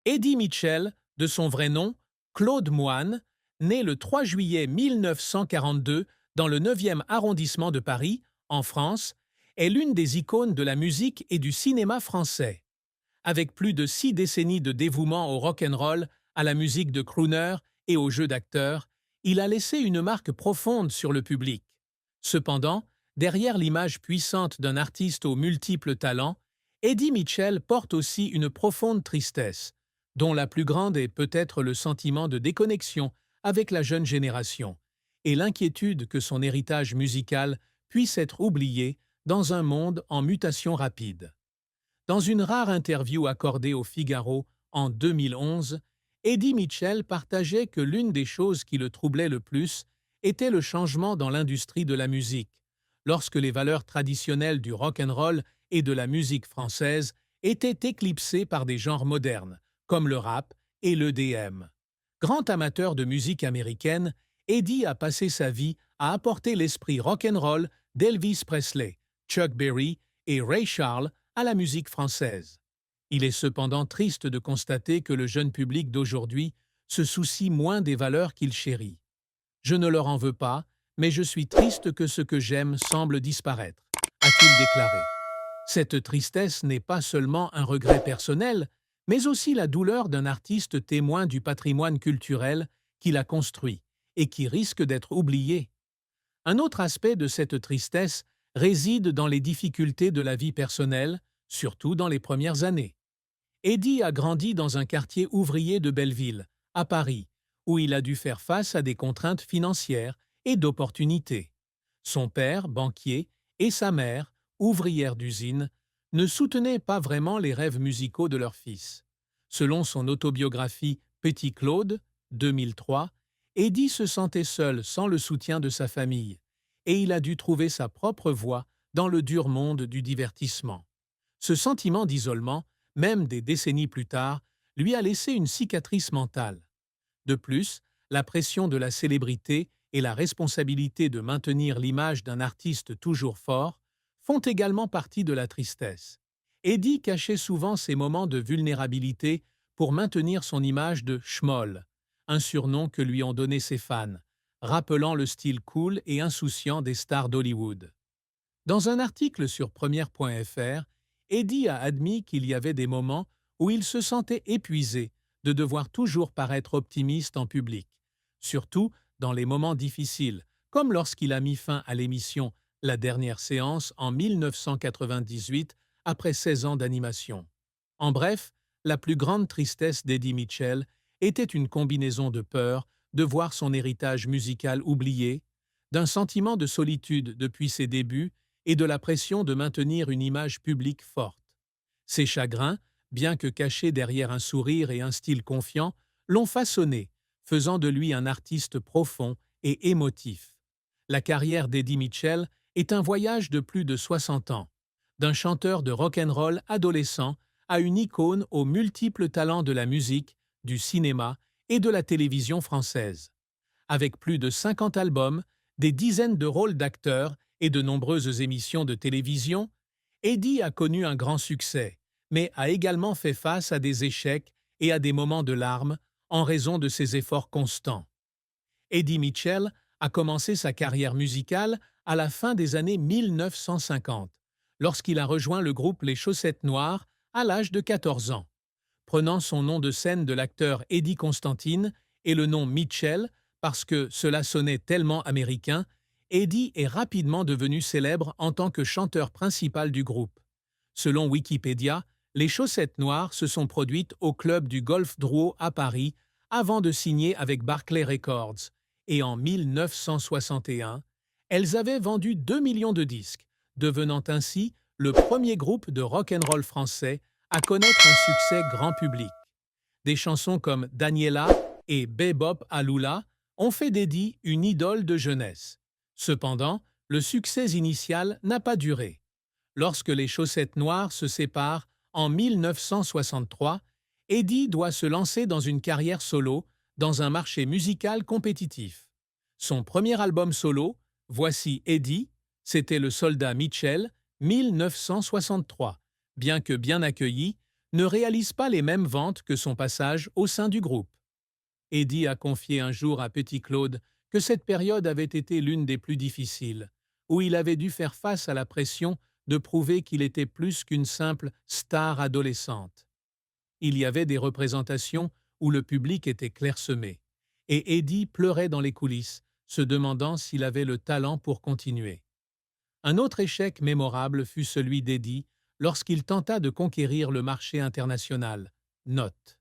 Eddie Mitchell, de son vrai nom, Claude Moine, né le 3 juillet 1942 dans le 9e arrondissement de Paris, en France, est l'une des icônes de la musique et du cinéma français. Avec plus de 6 décennies de dévouement au rock'n'roll, à la musique de crooner et aux jeux d'acteurs, il a laissé une marque profonde sur le public. Cependant, derrière l'image puissante d'un artiste aux multiples talents, Eddie Mitchell porte aussi une profonde tristesse, dont la plus grande est peut-être le sentiment de déconnexion avec la jeune génération, et l'inquiétude que son héritage musical puisse être oublié dans un monde en mutation rapide. Dans une rare interview accordée au Figaro en 2011, Eddie Mitchell partageait que l'une des choses qui le troublait le plus était le changement dans l'industrie de la musique, lorsque les valeurs traditionnelles du rock and roll et de la musique française étaient éclipsées par des genres modernes, comme le rap et l'EDM. Grand amateur de musique américaine, Eddie a passé sa vie à apporter l'esprit rock and roll d'Elvis Presley, Chuck Berry et Ray Charles à la musique française. Il est cependant triste de constater que le jeune public d'aujourd'hui se soucie moins des valeurs qu'il chérit. Je ne leur en veux pas, mais je suis triste que ce que j'aime semble disparaître, a-t-il déclaré. Cette tristesse n'est pas seulement un regret personnel, mais aussi la douleur d'un artiste témoin du patrimoine culturel qu'il a construit et qui risque d'être oublié. Un autre aspect de cette tristesse réside dans les difficultés de la vie personnelle, surtout dans les premières années. Eddie a grandi dans un quartier ouvrier de Belleville, à Paris, où il a dû faire face à des contraintes financières et d'opportunités. Son père, banquier, et sa mère, ouvrière d'usine, ne soutenaient pas vraiment les rêves musicaux de leur fils. Selon son autobiographie Petit Claude, 2003, Eddie se sentait seul sans le soutien de sa famille, et il a dû trouver sa propre voie dans le dur monde du divertissement. Ce sentiment d'isolement, même des décennies plus tard, lui a laissé une cicatrice mentale. De plus, la pression de la célébrité et la responsabilité de maintenir l'image d'un artiste toujours fort font également partie de la tristesse. Eddie cachait souvent ses moments de vulnérabilité pour maintenir son image de schmoll, un surnom que lui ont donné ses fans, rappelant le style cool et insouciant des stars d'Hollywood. Dans un article sur première.fr, Eddie a admis qu'il y avait des moments où il se sentait épuisé de devoir toujours paraître optimiste en public, surtout dans les moments difficiles, comme lorsqu'il a mis fin à l'émission La dernière séance en 1998 après 16 ans d'animation. En bref, la plus grande tristesse d'Eddie Mitchell était une combinaison de peur de voir son héritage musical oublié, d'un sentiment de solitude depuis ses débuts et de la pression de maintenir une image publique forte. Ces chagrins, bien que cachés derrière un sourire et un style confiant, l'ont façonné, faisant de lui un artiste profond et émotif. La carrière d'Eddie Mitchell est un voyage de plus de 60 ans, d'un chanteur de rock'n'roll adolescent à une icône aux multiples talents de la musique, du cinéma et de la télévision française. Avec plus de 50 albums, des dizaines de rôles d'acteurs et de nombreuses émissions de télévision, Eddie a connu un grand succès, mais a également fait face à des échecs et à des moments de larmes en raison de ses efforts constants. Eddie Mitchell a commencé sa carrière musicale à la fin des années 1950, lorsqu'il a rejoint le groupe Les Chaussettes Noires à l'âge de 14 ans. Prenant son nom de scène de l'acteur Eddie Constantine et le nom Mitchell parce que cela sonnait tellement américain, Eddie est rapidement devenu célèbre en tant que chanteur principal du groupe. Selon Wikipédia, les Chaussettes Noires se sont produites au club du Golf Drouot à Paris avant de signer avec Barclay Records, et en 1961, elles avaient vendu 2 millions de disques, devenant ainsi le premier groupe de rock'n'roll français à connaître un succès grand public. Des chansons comme Daniela et Bebop Alula ont fait d'Eddie une idole de jeunesse. Cependant, le succès initial n'a pas duré. Lorsque les Chaussettes Noires se séparent en 1963, Eddie doit se lancer dans une carrière solo dans un marché musical compétitif. Son premier album solo, Voici Eddie, c'était Le Soldat Mitchell, 1963. Bien que bien accueilli, ne réalise pas les mêmes ventes que son passage au sein du groupe. Eddie a confié un jour à Petit Claude que cette période avait été l'une des plus difficiles, où il avait dû faire face à la pression de prouver qu'il était plus qu'une simple star adolescente. Il y avait des représentations où le public était clairsemé, et Eddie pleurait dans les coulisses, se demandant s'il avait le talent pour continuer. Un autre échec mémorable fut celui d'Eddie lorsqu'il tenta de conquérir le marché international. Note.